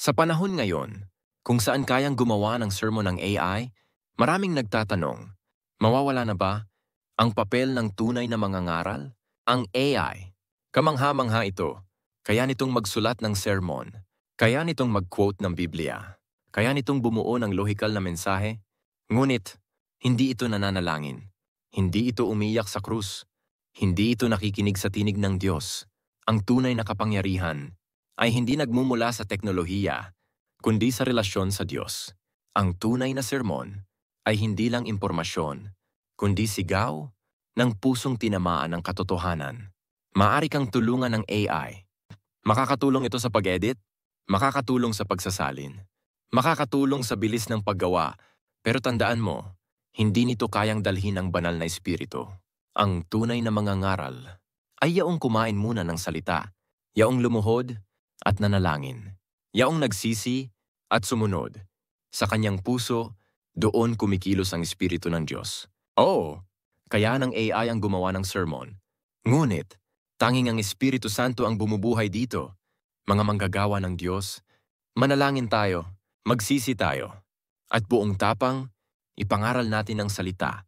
Sa panahon ngayon, kung saan kayang gumawa ng sermon ng AI, maraming nagtatanong, mawawala na ba ang papel ng tunay na mangangaral? Ang AI, kamangha-mangha ito, kaya nitong magsulat ng sermon, kaya nitong mag-quote ng Biblia, kaya nitong bumuo ng lohikal na mensahe, ngunit hindi ito nananalangin, hindi ito umiyak sa krus, hindi ito nakikinig sa tinig ng Diyos. Ang tunay na kapangyarihan ay hindi nagmumula sa teknolohiya, kundi sa relasyon sa Diyos. Ang tunay na sermon ay hindi lang impormasyon, kundi sigaw ng pusong tinamaan ng katotohanan. Maaari kang tulungan ng AI. Makakatulong ito sa pag-edit, makakatulong sa pagsasalin, makakatulong sa bilis ng paggawa, pero tandaan mo, hindi nito kayang dalhin ang banal na espiritu. Ang tunay na mangangaral ay yaong kumain muna ng salita, yaong lumuhod at nanalangin, yaong nagsisi at sumunod. Sa kanyang puso, doon kumikilos ang espiritu ng Diyos. Oo, kaya ng AI ang gumawa ng sermon. Ngunit, tanging ang Espiritu Santo ang bumubuhay dito. Mga manggagawa ng Diyos, manalangin tayo, magsisi tayo, at buong tapang, ipangaral natin ang salita